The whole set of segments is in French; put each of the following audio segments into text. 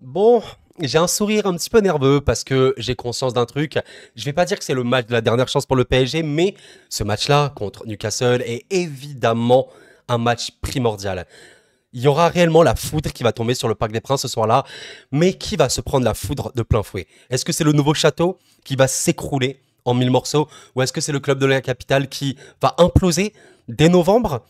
Bon, j'ai un sourire un petit peu nerveux parce que j'ai conscience d'un truc. Je vais pas dire que c'est le match de la dernière chance pour le PSG, mais ce match-là contre Newcastle est évidemment un match primordial. Il y aura réellement la foudre qui va tomber sur le Parc des Princes ce soir-là, mais qui va se prendre la foudre de plein fouet? Est-ce que c'est le nouveau château qui va s'écrouler en mille morceaux, ou est-ce que c'est le club de la capitale qui va imploser dès novembre?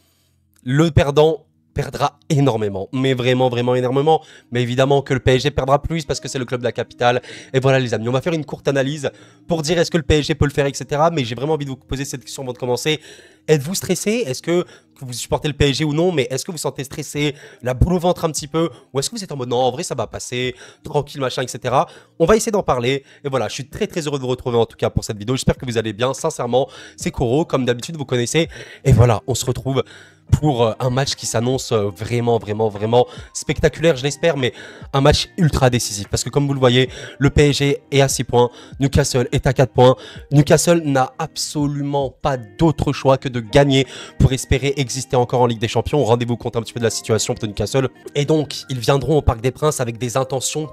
Le perdant perdra énormément, mais vraiment, vraiment énormément. Mais évidemment que le PSG perdra plus parce que c'est le club de la capitale. Et voilà les amis, on va faire une courte analyse pour dire est-ce que le PSG peut le faire, etc. Mais j'ai vraiment envie de vous poser cette question avant de commencer. Êtes-vous stressé? Est-ce que vous supportez le PSG ou non? Mais est-ce que vous sentez stressé, la boule au ventre un petit peu? Ou est-ce que vous êtes en mode non, en vrai ça va passer, tranquille, machin, etc. On va essayer d'en parler. Et voilà, je suis très très heureux de vous retrouver en tout cas pour cette vidéo. J'espère que vous allez bien, sincèrement. C'est Koro, comme d'habitude, vous connaissez. Et voilà, on se retrouve pour un match qui s'annonce vraiment, vraiment, vraiment spectaculaire, je l'espère, mais un match ultra décisif. Parce que comme vous le voyez, le PSG est à 6 points, Newcastle est à 4 points. Newcastle n'a absolument pas d'autre choix que de gagner pour espérer exister encore en Ligue des Champions. Rendez-vous compte un petit peu de la situation pour Newcastle. Et donc, ils viendront au Parc des Princes avec des intentions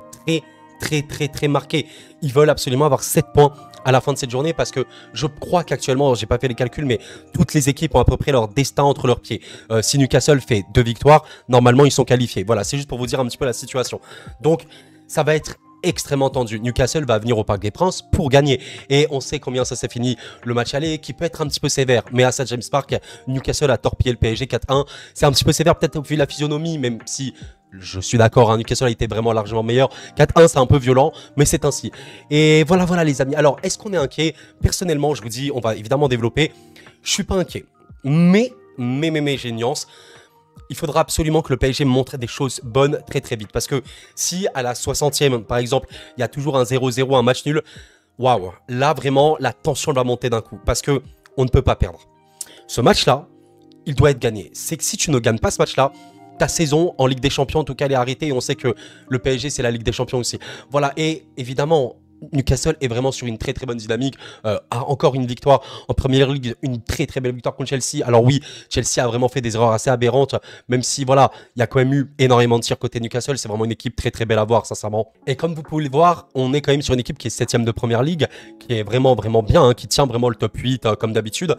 très marquées. Ils veulent absolument avoir 7 points à la fin de cette journée parce que je crois qu'actuellement, j'ai pas fait les calculs, mais toutes les équipes ont à peu près leur destin entre leurs pieds. Si Newcastle fait 2 victoires, normalement ils sont qualifiés. Voilà, c'est juste pour vous dire un petit peu la situation. Donc ça va être extrêmement tendu. Newcastle va venir au Parc des Princes pour gagner. Et on sait combien ça s'est fini le match aller, qui peut être un petit peu sévère. Mais à St James Park, Newcastle a torpillé le PSG 4-1. C'est un petit peu sévère peut-être vu la physionomie, même si je suis d'accord, hein, Newcastle a été vraiment largement meilleur. 4-1, c'est un peu violent, mais c'est ainsi. Et voilà les amis. Alors, est-ce qu'on est inquiet? Personnellement, je vous dis, on va évidemment développer. Je suis pas inquiet. Mais j'ai une nuance. Il faudra absolument que le PSG montre des choses bonnes très vite. Parce que si à la 60e, par exemple, il y a toujours un 0-0, un match nul, waouh, là vraiment, la tension va monter d'un coup. Parce que on ne peut pas perdre. Ce match-là, il doit être gagné. C'est que si tu ne gagnes pas ce match-là, ta saison en Ligue des Champions, en tout cas, elle est arrêtée. Et on sait que le PSG, c'est la Ligue des Champions aussi. Voilà, et évidemment, Newcastle est vraiment sur une très bonne dynamique. A encore une victoire en Première Ligue, une très belle victoire contre Chelsea. Alors oui, Chelsea a vraiment fait des erreurs assez aberrantes, même si voilà, il y a quand même eu énormément de tirs côté Newcastle. C'est vraiment une équipe très belle à voir, sincèrement. Et comme vous pouvez le voir, on est quand même sur une équipe qui est 7ème de Première Ligue, qui est vraiment bien, hein, qui tient vraiment le top 8 comme d'habitude.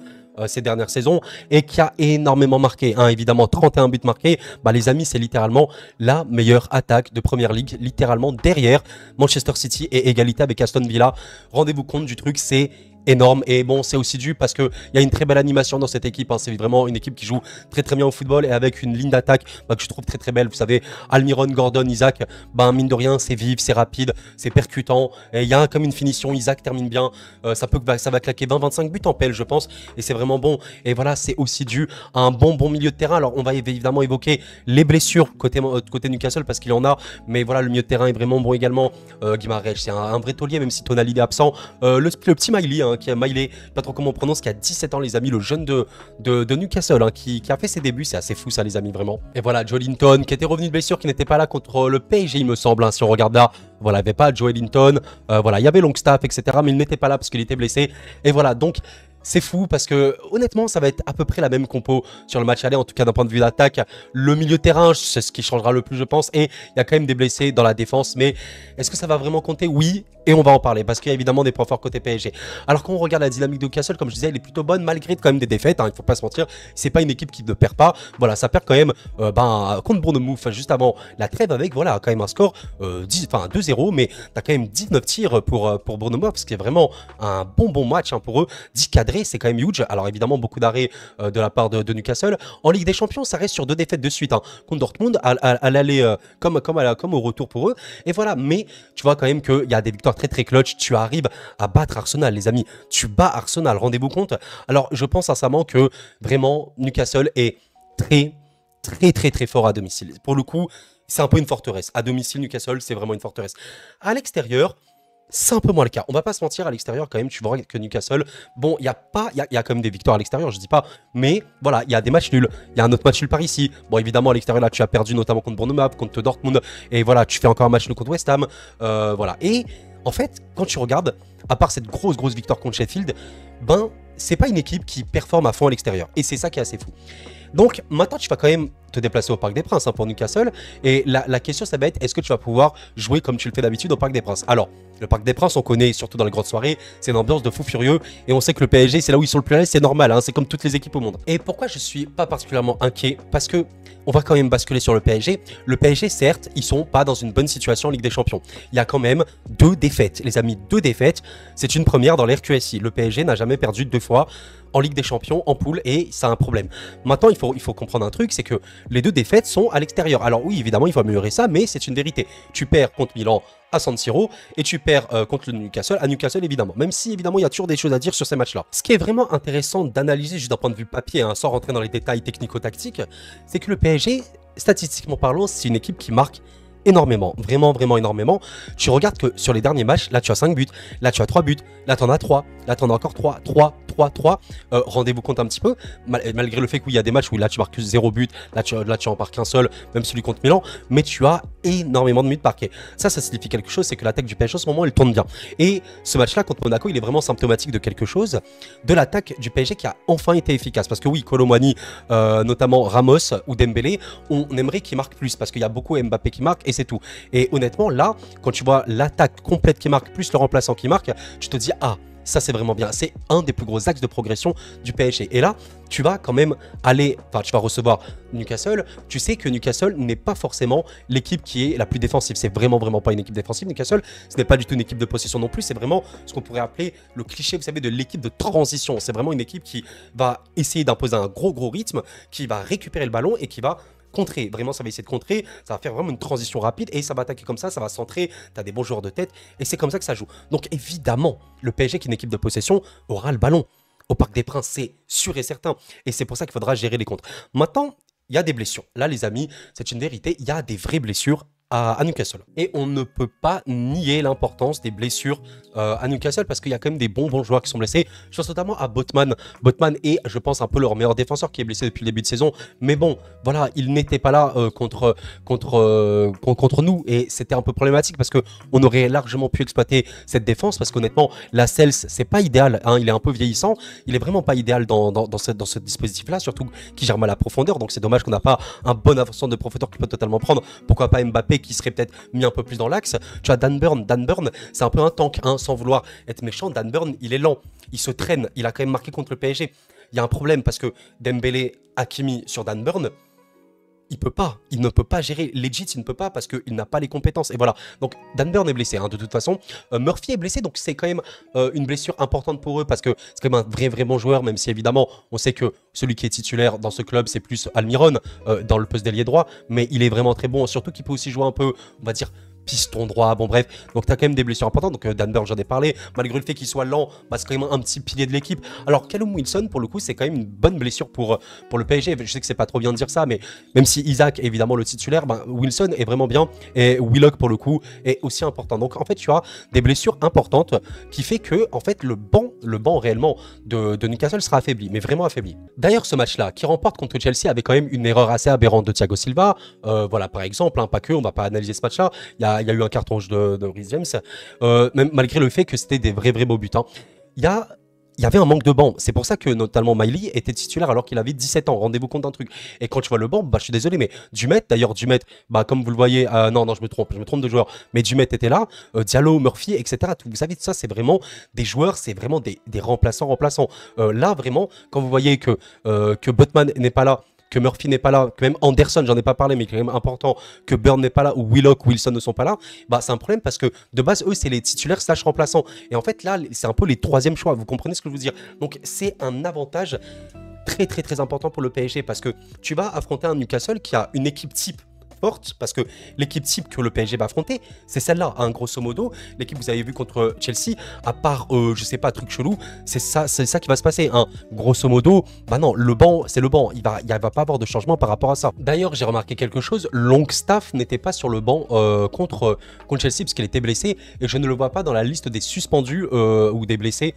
Ces dernières saisons et qui a énormément marqué, hein, évidemment 31 buts marqués, bah les amis c'est littéralement la meilleure attaque de Première Ligue, littéralement derrière Manchester City et égalité avec Aston Villa. Rendez-vous compte du truc, c'est énorme et bon c'est aussi dû parce qu'il y a une très belle animation dans cette équipe, hein. C'est vraiment une équipe qui joue très bien au football et avec une ligne d'attaque que je trouve très belle. Vous savez, Almiron, Gordon, Isaac, mine de rien c'est vif, c'est rapide, c'est percutant et il y a comme une finition. Isaac termine bien, ça va claquer 20-25 buts en PL je pense et c'est vraiment bon. Et voilà, c'est aussi dû à un bon milieu de terrain. Alors on va évidemment évoquer les blessures côté Newcastle parce qu'il y en a, mais voilà, le milieu de terrain est vraiment bon également. Guimarães c'est un vrai taulier même si Tonali est absent. Le petit Miley, hein, qui a Miley, pas trop comment on prononce, qui a 17 ans les amis, le jeune de Newcastle, hein, qui a fait ses débuts. C'est assez fou ça les amis, vraiment. Et voilà, Joelinton qui était revenu de blessure, qui n'était pas là contre le PSG il me semble, hein, si on regarde là. Voilà, il n'y avait pas Joelinton, voilà, il y avait Longstaff, etc. Mais il n'était pas là parce qu'il était blessé. Et voilà, donc c'est fou parce que honnêtement ça va être à peu près la même compo sur le match aller, en tout cas d'un point de vue d'attaque. Le milieu de terrain c'est ce qui changera le plus je pense, et il y a quand même des blessés dans la défense, mais est-ce que ça va vraiment compter? Oui, et on va en parler parce qu'il y a évidemment des points forts côté PSG. Alors quand on regarde la dynamique de Newcastle, comme je disais, elle est plutôt bonne malgré quand même des défaites, hein, il faut pas se mentir, c'est pas une équipe qui ne perd pas. Voilà, ça perd quand même contre Bournemouth juste avant la trêve avec voilà quand même un score 2-0, mais t'as quand même 19 tirs pour Bournemouth, parce qu'il y a vraiment un bon match, hein, pour eux. 10 cadrés, c'est quand même huge. Alors évidemment beaucoup d'arrêts de la part de Newcastle. En Ligue des Champions, ça reste sur 2 défaites de suite, hein, contre Dortmund à l'aller comme au retour pour eux. Et voilà, mais tu vois quand même qu'il y a des victoires très clutch. Tu arrives à battre Arsenal les amis, tu bats Arsenal, rendez-vous compte. Alors je pense sincèrement que vraiment Newcastle est très fort à domicile. Pour le coup, c'est un peu une forteresse. À domicile, Newcastle, c'est vraiment une forteresse. À l'extérieur, c'est un peu moins le cas. On va pas se mentir, à l'extérieur, quand même, tu vois que Newcastle, bon, il y a quand même des victoires à l'extérieur, je dis pas, mais voilà, il y a des matchs nuls. Il y a un autre match nul par ici. Bon, évidemment, à l'extérieur, là, tu as perdu notamment contre Bournemouth, contre Dortmund, et voilà, tu fais encore un match nul contre West Ham. Voilà. Et en fait, quand tu regardes, à part cette grosse victoire contre Sheffield, c'est pas une équipe qui performe à fond à l'extérieur. Et c'est ça qui est assez fou. Donc maintenant, tu vas quand même te déplacer au Parc des Princes, hein, pour Newcastle. Et la question, ça va être, est-ce que tu vas pouvoir jouer comme tu le fais d'habitude au Parc des Princes? Alors, le Parc des Princes, on connaît, surtout dans les grandes soirées, c'est une ambiance de fou furieux. Et on sait que le PSG, c'est là où ils sont le plus à l'aise, c'est normal, hein, c'est comme toutes les équipes au monde. Et pourquoi je suis pas particulièrement inquiet? Parce que on va quand même basculer sur le PSG. Le PSG, certes, ils sont pas dans une bonne situation en Ligue des Champions. Il y a quand même 2 défaites. Les amis, 2 défaites. C'est une première dans l'RQSI. Le PSG n'a jamais perdu 2 fois en Ligue des Champions, en poule, et ça a un problème. Maintenant, il faut comprendre un truc, c'est que les 2 défaites sont à l'extérieur. Alors oui, évidemment, il faut améliorer ça, mais c'est une vérité. Tu perds contre Milan à San Siro et tu perds contre le Newcastle à Newcastle, évidemment. Même si, évidemment, il y a toujours des choses à dire sur ces matchs-là. Ce qui est vraiment intéressant d'analyser juste d'un point de vue papier, hein, sans rentrer dans les détails technico-tactiques, c'est que le PSG, statistiquement parlant, c'est une équipe qui marque énormément, vraiment, vraiment énormément. Tu regardes que sur les derniers matchs, là tu as 5 buts, là tu as 3 buts, là tu en as 3, là tu en as encore 3. Rendez-vous compte un petit peu, malgré le fait qu'il y a des matchs où là tu marques 0 but, là tu en marques un seul, même celui contre Milan, mais tu as énormément de minutes marquées. Ça signifie quelque chose, c'est que l'attaque du PSG en ce moment, elle tourne bien. Et ce match-là contre Monaco, il est vraiment symptomatique de quelque chose, de l'attaque du PSG qui a enfin été efficace. Parce que oui, Kolo Muani, notamment Ramos ou Dembélé, on aimerait qu'ils marquent plus, parce qu'il y a beaucoup Mbappé qui marque, et c'est tout. Et honnêtement, là, quand tu vois l'attaque complète qui marque, plus le remplaçant qui marque, tu te dis, ah, ça c'est vraiment bien. C'est un des plus gros axes de progression du PSG. Et là, tu vas quand même aller, enfin tu vas recevoir Newcastle. Tu sais que Newcastle n'est pas forcément l'équipe qui est la plus défensive. C'est vraiment, vraiment pas une équipe défensive. Newcastle, ce n'est pas du tout une équipe de possession non plus. C'est vraiment ce qu'on pourrait appeler le cliché, vous savez, de l'équipe de transition. C'est vraiment une équipe qui va essayer d'imposer un gros rythme, qui va récupérer le ballon et qui va contrer. Vraiment, ça va essayer de contrer, ça va faire vraiment une transition rapide et ça va attaquer comme ça va centrer, tu as des bons joueurs de tête et c'est comme ça que ça joue. Donc évidemment, le PSG qui est une équipe de possession aura le ballon. Au Parc des Princes, c'est sûr et certain. Et c'est pour ça qu'il faudra gérer les contres. Maintenant, il y a des blessures. Là, les amis, c'est une vérité, il y a des vraies blessures à Newcastle. Et on ne peut pas nier l'importance des blessures à Newcastle parce qu'il y a quand même des bons joueurs qui sont blessés. Je pense notamment à Botman. Botman est, je pense, un peu leur meilleur défenseur qui est blessé depuis le début de saison. Mais bon, voilà, il n'était pas là contre nous et c'était un peu problématique parce qu'on aurait largement pu exploiter cette défense parce qu'honnêtement, la Cels, c'est pas idéal. Hein, il est un peu vieillissant. Il est vraiment pas idéal dans ce dispositif-là, surtout qui gère mal la profondeur. Donc c'est dommage qu'on n'a pas un bon avancement de profondeur qui peut totalement prendre. Pourquoi pas Mbappé qui serait peut-être mis un peu plus dans l'axe. Tu as Dan Burn, c'est un peu un tank, hein, sans vouloir être méchant. Dan Burn, il est lent, il se traîne, il a quand même marqué contre le PSG. Il y a un problème parce que Dembélé, Hakimi sur Dan Burn, il ne peut pas gérer. Legit, il ne peut pas parce qu'il n'a pas les compétences. Et voilà. Donc, Dan Burn est blessé, hein, de toute façon. Murphy est blessé, donc c'est quand même une blessure importante pour eux parce que c'est quand même un vrai bon joueur, même si évidemment, on sait que celui qui est titulaire dans ce club, c'est plus Almiron dans le poste d'ailier droit. Mais il est vraiment très bon, surtout qu'il peut aussi jouer un peu, on va dire, piston droit, bon bref, donc tu as quand même des blessures importantes, donc Dan Burn, j'en ai parlé, malgré le fait qu'il soit lent, bah, c'est quand même un petit pilier de l'équipe. Alors Callum Wilson, pour le coup, c'est quand même une bonne blessure pour le PSG, je sais que c'est pas trop bien de dire ça, mais même si Isaac est évidemment le titulaire, bah, Wilson est vraiment bien, et Willock pour le coup est aussi important. Donc en fait, tu as des blessures importantes qui fait que en fait le banc réellement de Newcastle sera affaibli, mais vraiment affaibli. D'ailleurs, ce match-là, qui remporte contre Chelsea avec quand même une erreur assez aberrante de Thiago Silva, voilà par exemple, hein, pas que, on va pas analyser ce match-là, il y a eu un carton rouge de Reece James, même malgré le fait que c'était des vrais beaux buts. Hein. Il y avait un manque de banc. C'est pour ça que notamment Miley était titulaire alors qu'il avait 17 ans. Rendez-vous compte d'un truc. Et quand tu vois le banc, bah, je suis désolé, mais Dumet, bah, comme vous le voyez, non, je me trompe de joueur, mais Dumet était là, Diallo, Murphy, etc. Vous savez, ça, c'est vraiment des joueurs, c'est vraiment des remplaçants. Là, vraiment, quand vous voyez que Botman n'est pas là, que Murphy n'est pas là, que même Anderson, j'en ai pas parlé, mais qui est quand même important, que Burn n'est pas là, ou Willock, Wilson ne sont pas là, bah c'est un problème parce que de base, eux, c'est les titulaires / remplaçants. Et en fait, là, c'est un peu les troisièmes choix. Vous comprenez ce que je veux dire? Donc, c'est un avantage très important pour le PSG parce que tu vas affronter un Newcastle qui a une équipe type forte parce que l'équipe type que le PSG va affronter, c'est celle-là, hein, grosso modo. L'équipe que vous avez vu contre Chelsea, à part, je sais pas, truc chelou, c'est ça qui va se passer. Hein. Grosso modo, bah non, le banc, c'est le banc. Il va pas avoir de changement par rapport à ça. D'ailleurs, j'ai remarqué quelque chose. Longstaff n'était pas sur le banc contre Chelsea parce qu'il était blessé et je ne le vois pas dans la liste des suspendus ou des blessés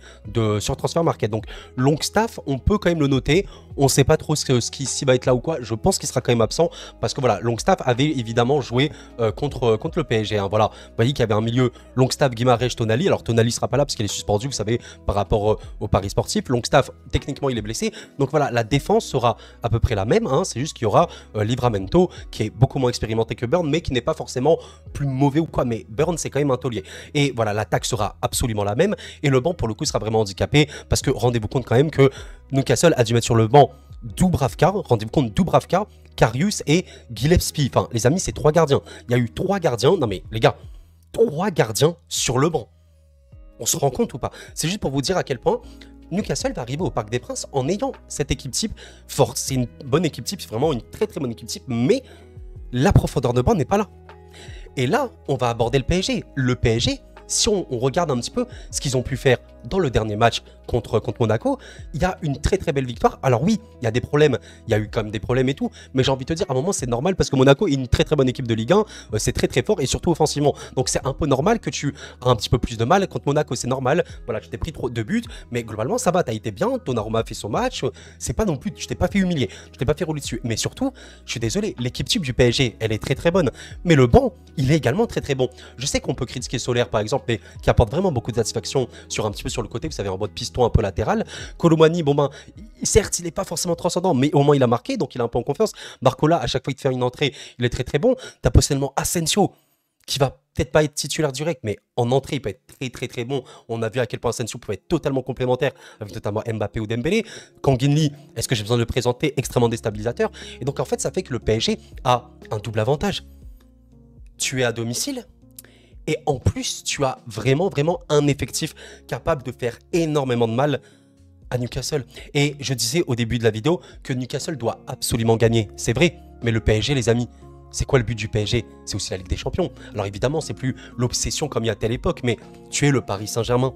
sur Transfer Market. Donc, Longstaff, on peut quand même le noter. On sait pas trop ce qui s'y va être là ou quoi. Je pense qu'il sera quand même absent parce que voilà, Longstaff avait avait évidemment joué contre le PSG. Hein, voilà. Vous voyez qu'il y avait un milieu Longstaff, Guimarães, Tonali. Alors Tonali sera pas là parce qu'il est suspendu, vous savez, par rapport au Paris sportif. Longstaff, techniquement, il est blessé. Donc voilà, la défense sera à peu près la même. Hein, c'est juste qu'il y aura Livramento, qui est beaucoup moins expérimenté que Burn, mais qui n'est pas forcément plus mauvais ou quoi. Mais Burn, c'est quand même un taulier. Et voilà, l'attaque sera absolument la même. Et le banc, pour le coup, sera vraiment handicapé parce que rendez-vous compte quand même que Newcastle a dû mettre sur le banc Dubravka, rendez-vous compte, Dubravka, Karius et Gillespie. Enfin, les amis, c'est 3 gardiens. Il y a eu 3 gardiens. Non mais, les gars, 3 gardiens sur le banc. On se rend compte ou pas? C'est juste pour vous dire à quel point Newcastle va arriver au Parc des Princes en ayant cette équipe type forte. C'est une bonne équipe type, c'est vraiment une très très bonne équipe type, mais la profondeur de banc n'est pas là. Et là, on va aborder le PSG. Le PSG, si on regarde un petit peu ce qu'ils ont pu faire dans le dernier match contre Monaco, il y a une très très belle victoire. Alors oui, il y a des problèmes, il y a eu quand même des problèmes et tout, mais j'ai envie de te dire, à un moment c'est normal parce que Monaco est une très très bonne équipe de Ligue 1, c'est très très fort et surtout offensivement. Donc c'est un peu normal que tu as un petit peu plus de mal. Contre Monaco c'est normal, voilà, tu t'es pris trop de buts, mais globalement ça va, t'as été bien, Donnarumma a fait son match, c'est pas non plus, je t'ai pas fait humilier, je t'ai pas fait rouler dessus. Mais surtout, je suis désolé, l'équipe type du PSG, elle est très très bonne, mais le banc, il est également très très bon. Je sais qu'on peut critiquer Solaire par exemple, mais qui apporte vraiment beaucoup de satisfaction sur un petit peu sur le côté, vous savez, en mode piston un peu latéral. Colomani, bon ben, certes, il n'est pas forcément transcendant, mais au moins il a marqué, donc il a un peu en confiance. Barcola, à chaque fois qu'il te fait une entrée, il est très très bon. T'as potentiellement Asensio, qui va peut-être pas être titulaire direct, mais en entrée, il peut être très très très bon. On a vu à quel point Asensio pouvait être totalement complémentaire avec notamment Mbappé ou Dembélé. Kanginli, est-ce que j'ai besoin de le présenter, extrêmement déstabilisateur. Et donc en fait, ça fait que le PSG a un double avantage. Tu es à domicile, et en plus, tu as vraiment un effectif capable de faire énormément de mal à Newcastle. Et je disais au début de la vidéo que Newcastle doit absolument gagner. C'est vrai, mais le PSG, les amis, c'est quoi le but du PSG? C'est aussi la Ligue des Champions. Alors évidemment, c'est plus l'obsession comme il y a à telle époque, mais tu es le Paris Saint-Germain.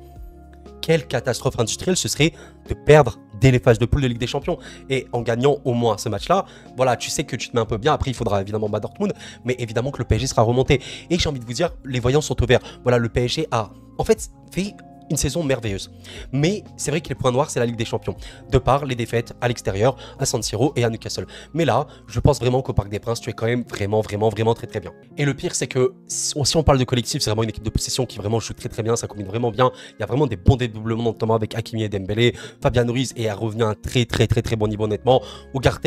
Quelle catastrophe industrielle ce serait de perdre dès les phases de poule de Ligue des Champions. Et en gagnant au moins ce match-là, voilà, tu sais que tu te mets un peu bien. Après, il faudra évidemment battre Dortmund, mais évidemment que le PSG sera remonté. Et j'ai envie de vous dire, les voyants sont ouverts. Voilà, le PSG a en fait fait une saison merveilleuse. Mais c'est vrai que les points noirs, c'est la Ligue des Champions. De par les défaites à l'extérieur, à San Siro et à Newcastle. Mais là, je pense vraiment qu'au Parc des Princes, tu es quand même vraiment très très bien. Et le pire, c'est que si on parle de collectif, c'est vraiment une équipe de possession qui vraiment joue très très bien, ça combine vraiment bien. Il y a vraiment des bons dédoublements, notamment avec Hakimi et Dembélé. Fabian Ruiz est revenu à un très bon niveau, honnêtement. Ugarte,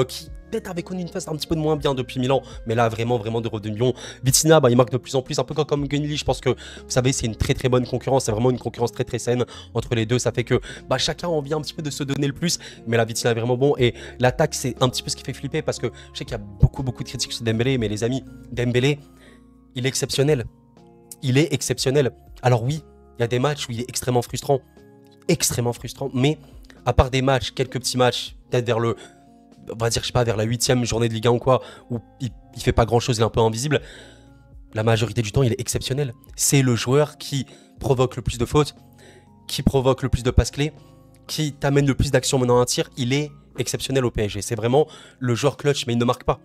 qui peut-être avait connu une phase un petit peu de moins bien depuis Milan, mais là vraiment de redemion. Vitinha, bah, il marque de plus en plus, un peu comme Gunilly. Je pense que, vous savez, c'est une très bonne concurrence, c'est vraiment une concurrence très saine entre les deux. Ça fait que bah, chacun a envie un petit peu de se donner le plus, mais là Vitinha est vraiment bon et l'attaque, c'est un petit peu ce qui fait flipper parce que je sais qu'il y a beaucoup de critiques sur Dembélé, mais les amis, Dembélé, il est exceptionnel. Il est exceptionnel. Alors oui, il y a des matchs où il est extrêmement frustrant, mais à part des matchs, quelques petits matchs, peut-être vers le, on va dire, je sais pas, vers la 8e journée de Ligue 1 ou quoi, où il fait pas grand chose, il est un peu invisible, la majorité du temps, il est exceptionnel. C'est le joueur qui provoque le plus de fautes, qui provoque le plus de passes clés, qui t'amène le plus d'actions menant un tir. Il est exceptionnel au PSG. C'est vraiment le joueur clutch, mais il ne marque pas.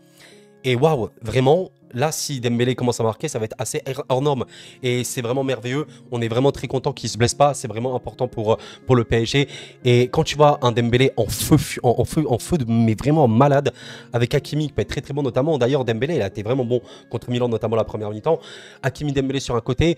Et waouh, vraiment, là, si Dembélé commence à marquer, ça va être assez hors norme. Et c'est vraiment merveilleux. On est vraiment très content qu'il ne se blesse pas. C'est vraiment important pour le PSG. Et quand tu vois un Dembélé en feu, mais vraiment malade, avec Hakimi qui peut être très bon, notamment. D'ailleurs, Dembélé, il a été vraiment bon contre Milan, notamment la première mi-temps. Hakimi, Dembélé sur un côté.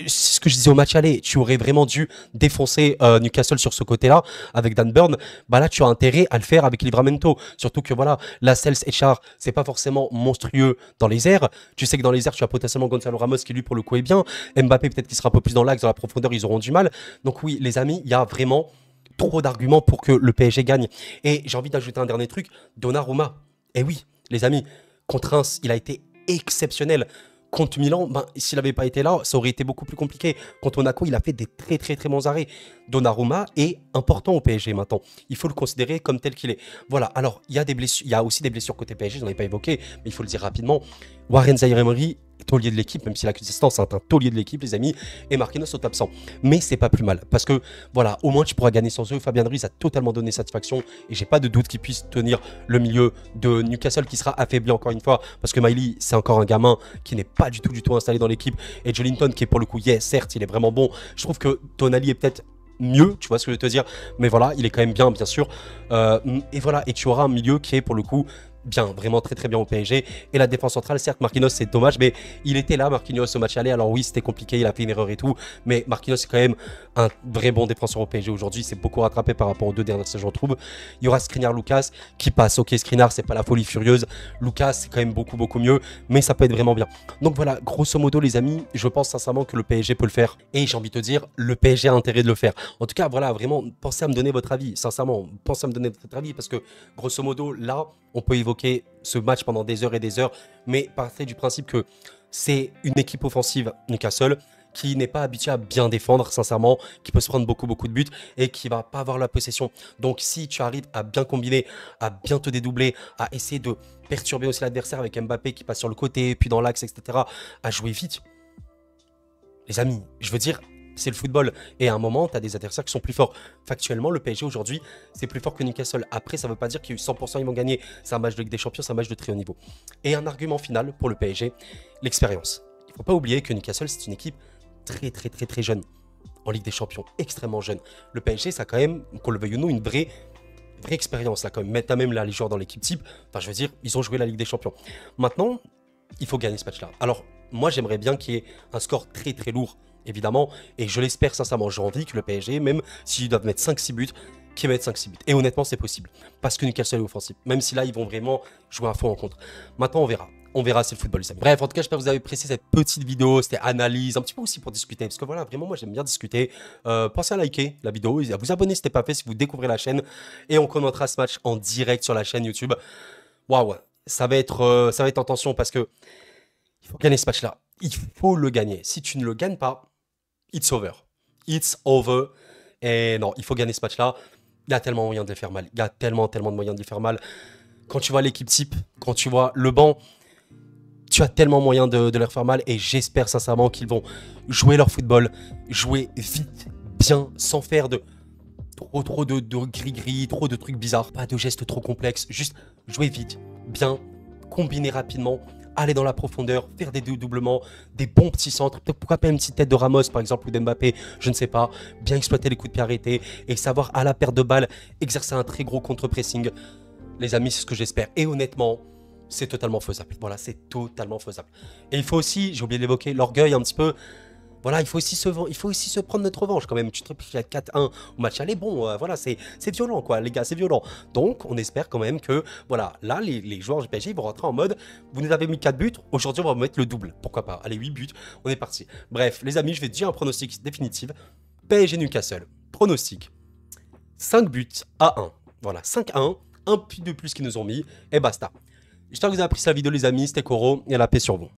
C'est ce que je disais au match aller, tu aurais vraiment dû défoncer Newcastle sur ce côté-là avec Dan Burn. Bah là, tu as intérêt à le faire avec Livramento. Surtout que voilà, la Cels et Char, c'est pas forcément monstrueux dans les airs. Tu sais que dans les airs, tu as potentiellement Gonzalo Ramos qui lui pour le coup est bien. Mbappé peut-être qu'il sera un peu plus dans l'axe, dans la profondeur, ils auront du mal. Donc oui, les amis, il y a vraiment trop d'arguments pour que le PSG gagne. Et j'ai envie d'ajouter un dernier truc, Donnarumma. Et oui, les amis, contre Reims, il a été exceptionnel. Contre Milan, ben, s'il n'avait pas été là, ça aurait été beaucoup plus compliqué. Contre Monaco, il a fait des très bons arrêts. Donnarumma est important au PSG maintenant. Il faut le considérer comme tel qu'il est. Voilà, alors il y a des blessures, il y a aussi des blessures côté PSG, je n'en ai pas évoqué, mais il faut le dire rapidement. Warren Zaïre-Emery, taulier de l'équipe, même si la consistance est un taulier de l'équipe, les amis, et Marquinhos sont absents. Mais c'est pas plus mal, parce que voilà, au moins tu pourras gagner sans eux. Fabien Ruiz a totalement donné satisfaction, et j'ai pas de doute qu'il puisse tenir le milieu de Newcastle, qui sera affaibli encore une fois, parce que Miley, c'est encore un gamin qui n'est pas du tout installé dans l'équipe, et Joelinton, qui est pour le coup, certes, il est vraiment bon. Je trouve que Tonali est peut-être mieux, tu vois ce que je veux te dire, mais voilà, il est quand même bien sûr. Et voilà, et tu auras un milieu qui est pour le coup bien, vraiment très très bien au PSG. Et la défense centrale, certes, Marquinhos, c'est dommage, mais il était là, Marquinhos, au match aller. Alors oui, c'était compliqué, il a fait une erreur et tout, mais Marquinhos, c'est quand même un vrai bon défenseur au PSG aujourd'hui. C'est beaucoup rattrapé par rapport aux 2 dernières saisons, je trouve. Il y aura Skriniar, Lucas qui passe. Ok, Skriniar, c'est pas la folie furieuse. Lucas, c'est quand même beaucoup mieux, mais ça peut être vraiment bien. Donc voilà, grosso modo, les amis, je pense sincèrement que le PSG peut le faire. Et j'ai envie de te dire, le PSG a intérêt de le faire. En tout cas, voilà, vraiment, pensez à me donner votre avis. Sincèrement, pensez à me donner votre avis parce que, grosso modo, là, on peut évoquer ce match pendant des heures et des heures, mais partez du principe que c'est une équipe offensive, Newcastle, qui n'est pas habitué à bien défendre, sincèrement, qui peut se prendre beaucoup de buts et qui va pas avoir la possession. Donc si tu arrives à bien combiner, à bien te dédoubler, à essayer de perturber aussi l'adversaire avec Mbappé qui passe sur le côté, puis dans l'axe, etc., à jouer vite, les amis, je veux dire, c'est le football. Et à un moment, tu as des adversaires qui sont plus forts. Factuellement, le PSG aujourd'hui, c'est plus fort que Newcastle. Après, ça ne veut pas dire qu'il y a eu 100% ils vont gagner. C'est un match de Ligue des Champions, c'est un match de très haut niveau. Et un argument final pour le PSG, l'expérience. Il ne faut pas oublier que Newcastle, c'est une équipe très jeune en Ligue des Champions, extrêmement jeune. Le PSG, ça a quand même, qu'on le veuille ou non, une vraie expérience. Là, quand même. T'as même là les joueurs dans l'équipe type. Enfin, je veux dire, ils ont joué la Ligue des Champions. Maintenant, il faut gagner ce match-là. Alors, moi, j'aimerais bien qu'il y ait un score très lourd, évidemment, et je l'espère sincèrement. J'ai envie que le PSG, même s'ils doivent mettre 5-6 buts, qu'ils mettent 5-6 buts. Et honnêtement, c'est possible. Parce que Newcastle est offensif. Même si là, ils vont vraiment jouer à fond en contre. Maintenant, on verra. On verra, c'est le football, les amis. Bref, en tout cas, j'espère que vous avez apprécié cette petite vidéo. C'était analyse, un petit peu aussi pour discuter. Parce que voilà, vraiment, moi, j'aime bien discuter. Pensez à liker la vidéo, à vous abonner si ce n'est pas fait, si vous découvrez la chaîne. Et on commentera ce match en direct sur la chaîne YouTube. Waouh, ça va être en tension parce que il faut gagner ce match-là. Il faut le gagner. Si tu ne le gagnes pas, it's over. It's over. Et non, il faut gagner ce match-là. Il y a tellement moyen de les faire mal. Il y a tellement de moyens de les faire mal. Quand tu vois l'équipe type, quand tu vois le banc, tu as tellement moyen de leur faire mal. Et j'espère sincèrement qu'ils vont jouer leur football, jouer vite, bien, sans faire de trop de gris-gris, trop de trucs bizarres. Pas de gestes trop complexes. Juste jouer vite, bien, combiner rapidement, aller dans la profondeur, faire des doublements, des bons petits centres, pourquoi pas une petite tête de Ramos par exemple ou d'Mbappé, je ne sais pas, bien exploiter les coups de pied arrêtés et savoir à la perte de balle exercer un très gros contre-pressing. Les amis, c'est ce que j'espère. Et honnêtement, c'est totalement faisable. Voilà, c'est totalement faisable. Et il faut aussi, j'ai oublié de l'évoquer, l'orgueil un petit peu. Voilà, il faut aussi se prendre notre revanche quand même. Tu te pris 4-1 au match aller, bon, voilà, c'est violent quoi, les gars, c'est violent. Donc, on espère quand même que, voilà, là, les joueurs du PSG vont rentrer en mode, vous nous avez mis 4 buts, aujourd'hui, on va vous mettre le double. Pourquoi pas? Allez, 8 buts, on est parti. Bref, les amis, je vais te dire un pronostic définitif. PSG Newcastle, pronostic 5 buts à 1. Voilà, 5-1, un but de plus qu'ils nous ont mis, et basta. J'espère que vous avez apprécié la vidéo, les amis. C'était Koro, et la paix sur vous.